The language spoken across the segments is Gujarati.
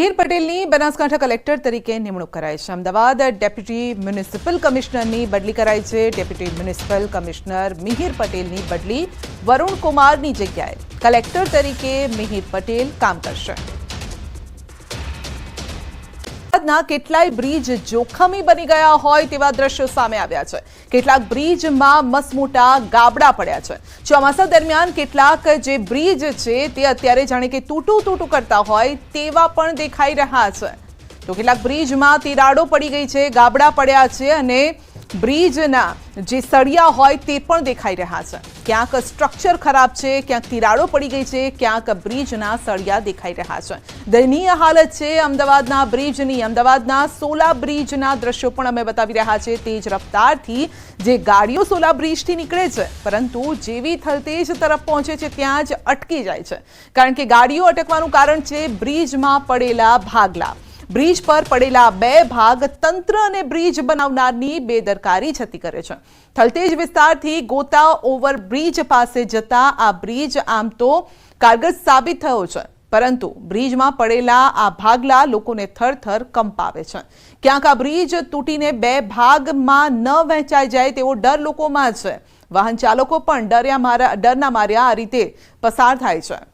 મિહિર પટેલની બનાસકાંઠા કલેક્ટર તરીકે નિમણૂક કરાઈ છે। અમદાવાદ ડેપ્યુટી મ્યુનિસિપલ કમિશનરની બદલી કરાઈ છે। ડેપ્યુટી મ્યુનિસિપલ કમિશનર મિહિર પટેલની બદલી વરુણ કુમારની જગ્યાએ કલેક્ટર તરીકે મિહિર પટેલ કામ કરશે। કેટલાય બ્રિજ જોખમી બની ગયા હોય તેવા દ્રશ્યો સામે આવ્યા છે। કેટલાક બ્રિજમાં મસમોટા ગાબડા પડ્યા છે। ચોમાસા દરમિયાન કેટલાક જે બ્રિજ છે તે અત્યારે જાણે કે તૂટું કરતા હોય તેવા પણ દેખાઈ રહ્યા છે। તો કેટલાક બ્રિજમાં તિરાડો પડી ગઈ છે, ગાબડા પડ્યા છે અને બ્રિજના જે સળિયા હોય તે પણ દેખાઈ રહ્યા છે। ક્યાંક સ્ટ્રક્ચર ખરાબ છે, ક્યાંક તિરાડો પડી ગઈ છે, ક્યાંક બ્રિજના સળિયા દેખાઈ રહ્યા છે। દયનીય હાલત છે અમદાવાદના બ્રિજની। અમદાવાદના સોલા બ્રિજના દ્રશ્યો પણ અમે બતાવી રહ્યા છે। તેજ રફતારથી જે ગાડીઓ સોલા બ્રિજથી નીકળે છે, પરંતુ જેવી થલતેજ તરફ પહોંચે છે ત્યાં જ અટકી જાય છે, કારણ કે ગાડીઓ અટકવાનું કારણ છે બ્રિજમાં પડેલા ભાગલા। બ્રિજ પર પડેલા બે ભાગ તંત્ર અને બ્રિજ બનાવનારની બેદરકારી છતી કરે છે। થલતેજ વિસ્તારથી ગોતા ઓવરબ્રિજ પાસે જતા આ બ્રિજ આમ તો કારગર સાબિત થયો છે, પરંતુ બ્રિજમાં પડેલા આ ભાગલા લોકોને થરથર કંપાવે છે। ક્યાંક આ બ્રિજ તૂટીને બે ભાગમાં ન વહેંચાઈ જાય તેવો ડર લોકોમાં છે। વાહન ચાલકો પણ ડરના માર્યા આ રીતે પસાર થાય છે।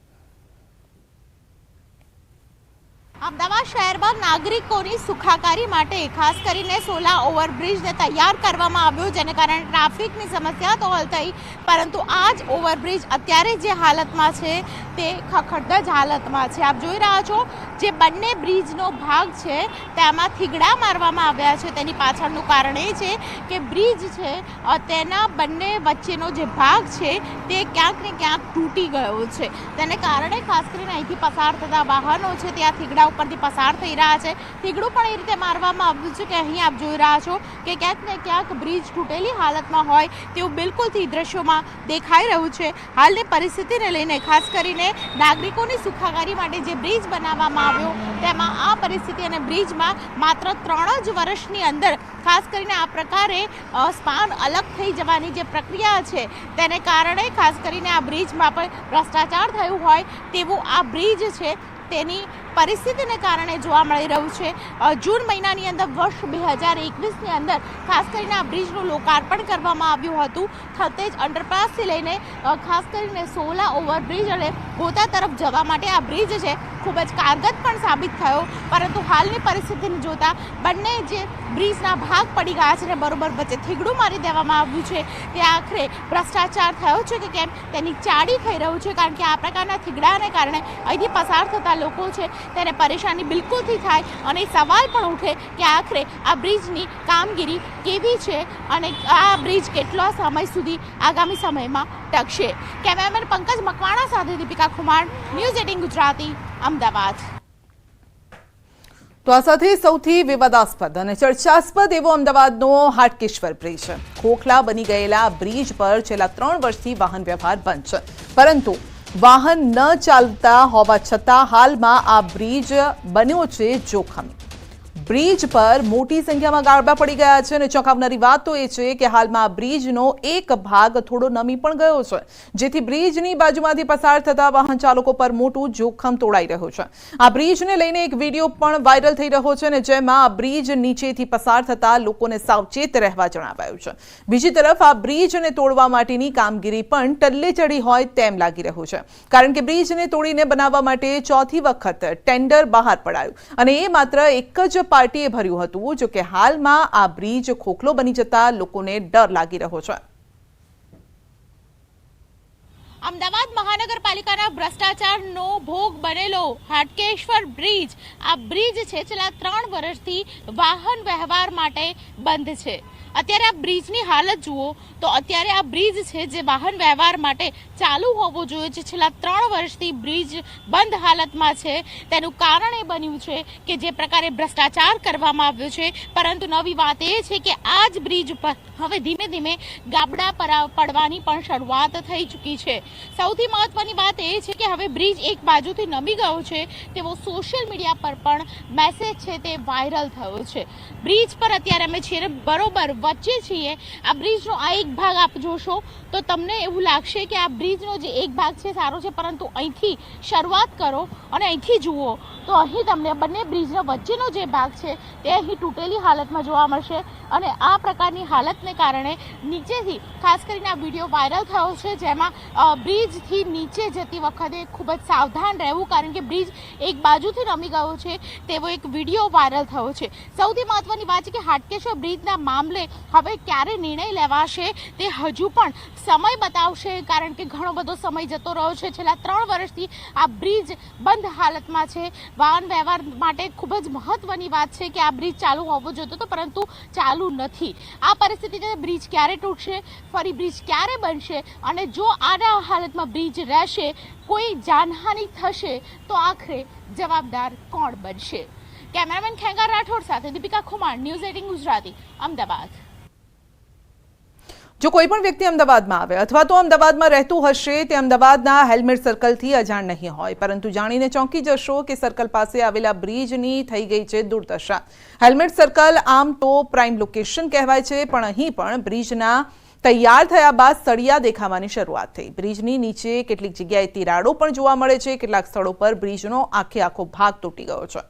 અમદાવાદ શહેરમાં નાગરિકોની સુખાકારી માટે ખાસ કરીને સોલા ઓવરબ્રિજને તૈયાર કરવામાં આવ્યો, જેને કારણે ટ્રાફિકની સમસ્યા તો હલ થઈ, પરંતુ આ જ ઓવરબ્રિજ અત્યારે જે હાલતમાં છે તે ખખડધજ હાલતમાં છે। આપ જોઈ રહ્યા છો જે બંને બ્રિજનો ભાગ છે તેમાં થીગડા મારવામાં આવ્યા છે। તેની પાછળનું કારણ એ છે કે બ્રિજ છે તેના બંને વચ્ચેનો જે ભાગ છે તે ક્યાંક ને ક્યાંક તૂટી ગયો છે। તેને કારણે ખાસ કરીને અહીંથી પસાર થતા વાહનો છે ત્યાં થીગડા પરથી પસાર થઈ રહ્યા છે। થીગડું પણ એ રીતે મારવામાં આવ્યું છે કે અહીં આપ જોઈ રહ્યા છો કે ક્યાંક ને ક્યાંક બ્રિજ તૂટેલી હાલતમાં હોય તેવું બિલકુલથી દ્રશ્યોમાં દેખાઈ રહ્યું છે। હાલની પરિસ્થિતિને લઈને ખાસ કરીને નાગરિકોની સુખાકારી માટે જે બ્રિજ બનાવવામાં આવ્યો તેમાં આ પરિસ્થિતિ અને બ્રિજમાં માત્ર 3 જ વર્ષની અંદર ખાસ કરીને આ પ્રકારે સ્પાન અલગ થઈ જવાની જે પ્રક્રિયા છે તેને કારણે ખાસ કરીને આ બ્રિજમાં પણ ભ્રષ્ટાચાર થયું હોય તેવું આ બ્રિજ છે તેની પરિસ્થિતિને કારણે જોવા મળી રહ્યું છે। જૂન મહિનાની અંદર વર્ષ 2021ની અંદર ખાસ કરીને આ બ્રિજનું લોકાર્પણ કરવામાં આવ્યું હતું। થલતેજ અંડરપાસથી લઈને ખાસ કરીને સોલા ઓવરબ્રિજ અને ગોતા તરફ જવા માટે આ બ્રિજ છે ખૂબ જ કારગત પણ સાબિત થયો, પરંતુ હાલની પરિસ્થિતિને જોતા બંને જે બ્રિજના ભાગ પડી ગયા છે ને બરોબર વચ્ચે થીગડું મારી દેવામાં આવ્યું છે, તે આખરે ભ્રષ્ટાચાર થયો છે કે કેમ તેની ચાડી થઈ રહ્યું છે, કારણ કે આ પ્રકારના થીગડાને કારણે અહીંથી પસાર થતા લોકો છે તેને પરેશાની બિલકુલથી થાય અને સવાલ પણ ઉઠે કે આખરે આ બ્રિજની કામગીરી કેવી છે અને આ બ્રિજ કેટલા સમય સુધી આગામી સમયમાં ટકશે। કેમેરામેન પંકજ મકવાણા સાથે દીપિકા કુમાર, ન્યૂઝ 18 ગુજરાતી, અમદાવાદ। તો આ સાથે સૌથી વિવાદાસ્પદ અને ચર્ચાસ્પદ એવો અમદાવાદનો હાટકેશ્વર બ્રિજ છે। ખોખલા બની ગયેલા બ્રિજ પર છેલ્લા 3 વર્ષથી વાહન વ્યવહાર બંધ છે, પરંતુ વાહન ન ચાલતા હોવા છતાં હાલમાં આ બ્રિજ બન્યો છે જોખમી। બ્રિજ પર મોટી સંખ્યામાં ગાબડા પડી ગયા છે અને ચોંકાવનારી વાત તો એ છે કે હાલમાં આ બ્રિજનો એક ભાગ થોડો નમી પણ ગયો છે, જેથી બ્રિજની બાજુમાંથી પસાર થતા વાહન ચાલકો પર મોટું જોખમ તોડાઈ રહ્યું છે। આ બ્રિજને લઈને એક વિડીયો પણ વાયરલ થઈ રહ્યો છે અને જેમાં આ બ્રિજ નીચેથી પસાર થતા લોકોને સાવચેત રહેવા જણાવાયું છે। બીજી તરફ આ બ્રિજને તોડવા માટેની કામગીરી પણ ટલ્લે ચડી હોય તેમ લાગી રહ્યું છે, કારણ કે બ્રિજને તોડીને બનાવવા માટે 4થી વખત ટેન્ડર બહાર પડાયું અને એ માત્ર એક જ પાર્ટીએ ભર્યું હતું। જો કે હાલમાં આ બ્રિજ ખોખલો બની જતા લોકોને ડર લાગી રહ્યો છે। અમદાવાદ મહાનગરપાલિકાના ભ્રષ્ટાચારનો ભોગ બનેલો હાટકેશ્વર બ્રિજ, આ બ્રિજ છે છેલ્લા 3 વર્ષથી વાહન વ્યવહાર માટે બંધ છે। અત્યારે આ બ્રિજની હાલત જુઓ તો અત્યારે આ બ્રિજ છે જે વાહન વ્યવહાર માટે ચાલુ હોવો જોઈએ છે, છેલ્લા 3 વર્ષથી બ્રિજ બંધ હાલતમાં છે। તેનું કારણ એ બન્યું છે કે જે પ્રકારે ભ્રષ્ટાચાર કરવામાં આવ્યો છે, પરંતુ નવી વાત એ છે કે આ જ બ્રિજ પર હવે ધીમે ધીમે ગાબડા પડવાની પણ શરૂઆત થઈ ચૂકી છે। સૌથી મહત્વની વાત એ છે કે હવે બ્રિજ એક બાજુથી નમી ગયો છે તેવો સોશિયલ મીડિયા પર પણ મેસેજ છે તે વાયરલ થયો છે। બ્રિજ પર અત્યારે અમે છીએ બરોબર વચ્ચે છીએ। આ બ્રિજનો આ એક ભાગ આપ જોશો તો તમને એવું લાગશે કે આ બ્રિજનો જે એક ભાગ છે સારો છે, પરંતુ અહીંથી શરૂઆત કરો અને અહીંથી જુઓ તો અહીં તમને બંને બ્રિજના વચ્ચેનો જે ભાગ છે તે અહીં તૂટેલી હાલતમાં જોવા મળશે। અને આ પ્રકારની હાલતને કારણે નીચેથી ખાસ કરીને આ વિડીયો વાયરલ થયો છે, જેમાં બ્રિજથી નીચે જતી વખતે ખૂબ જ સાવધાન રહેવું, કારણ કે બ્રિજ એક બાજુથી નમી ગયો છે તેવો એક વિડીયો વાયરલ થયો છે। સૌથી મહત્વની વાત છે કે હાટકેશ્વર બ્રિજના મામલે હવે ક્યારે નિર્ણય લેવાશે તે હજુ પણ સમય બતાવશે, કારણ કે ઘણો બધો સમય જતો રહ્યો છે। છેલ્લા 3 વર્ષથી આ બ્રિજ બંધ હાલતમાં છે। વાહન વ્યવહાર માટે ખૂબ જ મહત્વની વાત છે કે આ બ્રિજ ચાલુ હોવો જોઈતો હતો, પરંતુ ચાલુ નથી। આ પરિસ્થિતિને બ્રિજ ક્યારે તૂટશે, ફરી બ્રિજ ક્યારે બનશે, અને જો આના હાલતમાં બ્રિજ રહેશે, કોઈ જાનહાનિ થશે તો આખરે જવાબદાર કોણ બનશે? કેમેરામેન ખેંગાર રાઠોડ સાથે દીપિકા ખુમાર, ન્યૂઝ 18 ગુજરાતી, અમદાવાદ। જો કોઈ પણ વ્યક્તિ અમદાવાદમાં આવે અથવા તો અમદાવાદમાં રહેતું હશે તે અમદાવાદના હેલ્મેટ સર્કલથી અજાણ નહીં હોય, પરંતુ જાણીને ચોંકી જશો કે સર્કલ પાસે આવેલા બ્રિજની થઈ ગઈ છે દુર્દશા। હેલ્મેટ સર્કલ આમ તો પ્રાઇમ લોકેશન કહેવાય છે, પણ અહીં પણ બ્રિજના તૈયાર થયા બાદ સળિયા દેખાવાની શરૂઆત થઈ। બ્રિજની નીચે કેટલીક જગ્યાએ તિરાડો પણ જોવા મળે છે, કેટલાક સ્થળો પર બ્રિજનો આખો ભાગ તૂટી ગયો છે।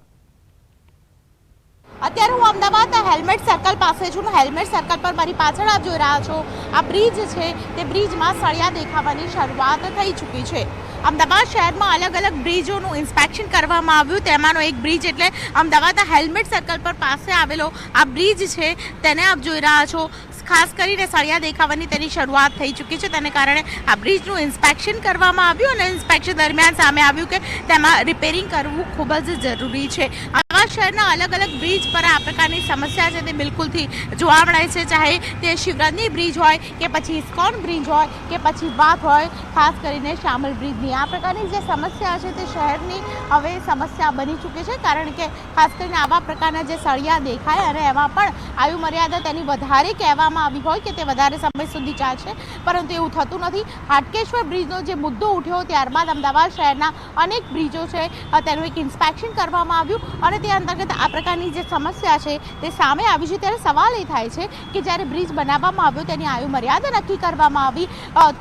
અત્યારે હું અમદાવાદના હેલ્મેટ સર્કલ પાસે છું। હેલ્મેટ સર્કલ પર મારી પાછળ આપ જોઈ રહ્યા છો આ બ્રિજ છે તે બ્રિજમાં સળિયા દેખાવાની શરૂઆત થઈ ચૂકી છે। અમદાવાદ શહેરમાં અલગ અલગ બ્રિજોનું ઇન્સ્પેક્શન કરવામાં આવ્યું, તેમાંનો એક બ્રિજ એટલે અમદાવાદના હેલ્મેટ સર્કલ પર પાસે આવેલો આ બ્રિજ છે તેને આપ જોઈ રહ્યા છો। ખાસ કરીને સળિયા દેખાવાની તેની શરૂઆત થઈ ચૂકી છે, તેને કારણે આ બ્રિજનું ઇન્સ્પેક્શન કરવામાં આવ્યું અને ઇન્સ્પેક્શન દરમિયાન સામે આવ્યું કે તેમાં રિપેરિંગ કરવું ખૂબ જ જરૂરી છે। અમદાવાદ શહેરના અલગ અલગ બ્રિજ પર આ પ્રકારની સમસ્યા છે તે બિલકુલથી જોવા મળે છે, ચાહે તે શિવરજની બ્રિજ હોય કે પછી ઇસ્કોન બ્રિજ હોય કે પછી વાત હોય ખાસ કરીને શામલ બ્રિજની। આ પ્રકારની જે સમસ્યા છે તે શહેરની હવે સમસ્યા બની ચૂકી છે, કારણ કે ખાસ કરીને આવા પ્રકારના જે સળિયા દેખાય અને એમાં પણ આયુ મર્યાદા તેની વધારે કહેવામાં આવી હોય કે તે વધારે સમય સુધી ચાલશે, પરંતુ એવું થતું નથી। હાટકેશ્વર બ્રિજનો જે મુદ્દો ઉઠ્યો ત્યારબાદ અમદાવાદ શહેરના અનેક બ્રિજો છે તેનું એક ઇન્સ્પેક્શન કરવામાં આવ્યું અને તે અંતર્ગત આ પ્રકારની જે સમસ્યા છે તે સામે આવી છે। ત્યારે સવાલ એ થાય છે કે જ્યારે બ્રિજ બનાવવામાં આવ્યો તેની આયુ મર્યાદા નક્કી કરવામાં આવી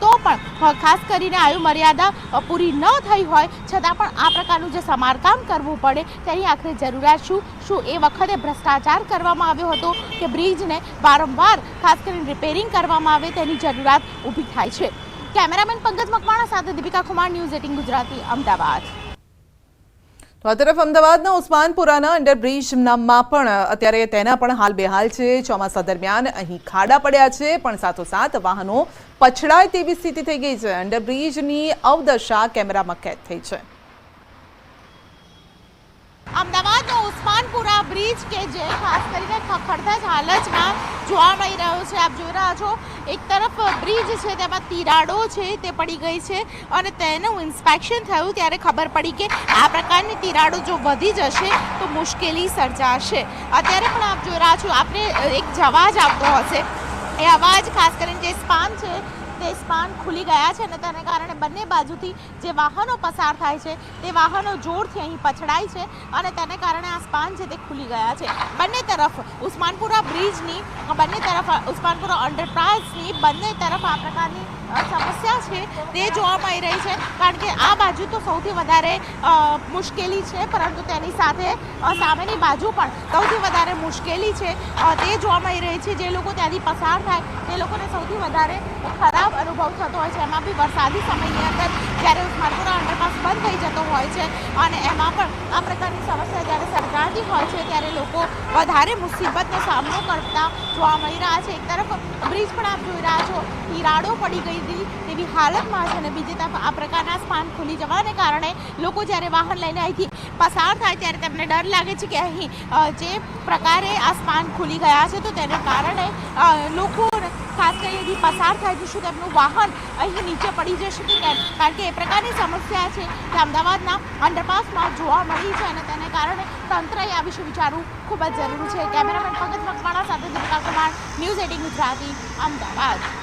તો પણ ખાસ કરીને આયુ મર્યાદા પૂરી ન થઈ હોય છતાં પણ આ પ્રકારનું જે સમારકામ કરવું પડે તેની આખરે જરૂરિયાત શું એ વખતે ભ્રષ્ટાચાર કરવામાં આવ્યો હતો કે બ્રિજને વારંવાર ખાસ કરીને રિપેરિંગ કરવામાં આવે તેની જરૂરિયાત ઊભી થાય છે। કેમેરામેન પંકજ મકવાણા સાથે દીપિકા કુમાર, ન્યૂઝ 18 ગુજરાતી, અમદાવાદ। તો આ તરફ અમદાવાદના ઉસ્માનપુરાના અંડરબ્રિજમાં પણ અત્યારે તેના પણ હાલ બેહાલ છે। ચોમાસા દરમિયાન અહીં ખાડા પડ્યા છે, પણ સાથોસાથ વાહનો પછડાય તેવી સ્થિતિ થઈ ગઈ છે। અંડરબ્રિજની અવદશા કેમેરામાં કેદ થઈ છે। અમદાવાદનો ઉસ્માનપુરા બ્રિજ કે જે ખાસ કરીને ખખડતા જ હાલતમાં જોવા મળી રહ્યો છે। આપ જોઈ રહ્યા છો એક તરફ બ્રિજ છે તેમાં તિરાડો છે તે પડી ગઈ છે અને તેનું ઇન્સ્પેક્શન થયું ત્યારે ખબર પડી કે આ પ્રકારની તિરાડો જો વધી જશે તો મુશ્કેલી સર્જાશે। અત્યારે પણ આપ જોઈ રહ્યા છો આપણે એક અવાજ આવતો હશે, એ અવાજ ખાસ કરીને જે સ્પાન છે તે સ્પાન ખુલી ગયા છે અને તેને કારણે બંને બાજુથી જે વાહનો પસાર થાય છે તે વાહનો જોરથી અહીં પછડાય છે અને તેને કારણે આ સ્પાન છે તે ખુલી ગયા છે। બંને તરફ ઉસ્માનપુરા બ્રિજની, બંને તરફ ઉસ્માનપુરા અંડરપાસની બંને તરફ આ પ્રકારની સમસ્યા છે તે જોવા મળી રહી છે, કારણ કે આ બાજુ તો સૌથી વધારે મુશ્કેલી છે, પરંતુ તેની સાથે સામેની બાજુ પણ સૌથી વધારે મુશ્કેલી છે તે જોવા મળી રહી છે। જે લોકો ત્યાંથી પસાર થાય તે લોકોને સૌથી વધારે ખરાબ અનુભવ થતો હોય છે। એમાં બી વરસાદી સમયની અંદર જ્યારે ઉસ્માનપુરા અંડરપાસ બંધ થઈ જતો હોય છે અને એમાં પણ આ પ્રકારની સમસ્યા જ્યારે સર્જાતી હોય છે ત્યારે લોકો વધારે મુસીબતનો સામનો કરતા જોવા મળી રહ્યા છે। એક તરફ બ્રિજ પણ આપ જોઈ રહ્યા છો તિરાડો પડી ગઈ હતી તેવી હાલતમાં છે અને બીજી તરફ આ પ્રકારના સ્પાન ખુલી જવાને કારણે લોકો જ્યારે વાહન લઈને અહીંથી પસાર થાય ત્યારે તેમને ડર લાગે છે કે અહીં જે પ્રકારે આ સ્પાન ખુલી ગયા છે તો તેને કારણે લોકો ખાસ કરીને પસાર થાય તો શું તેમનું વાહન અહીં નીચે પડી જશે કે કેમ, કારણ કે એ પ્રકારની સમસ્યા છે કે અમદાવાદના અંડરપાસમાં જોવા મળી છે અને તેને કારણે તંત્રએ આ વિશે વિચારવું ખૂબ જ જરૂરી છે। કેમેરામેન પંકજ મકવાણા સાથે દીપિકા કુમાર, ન્યૂઝ 18 ગુજરાતી, અમદાવાદ।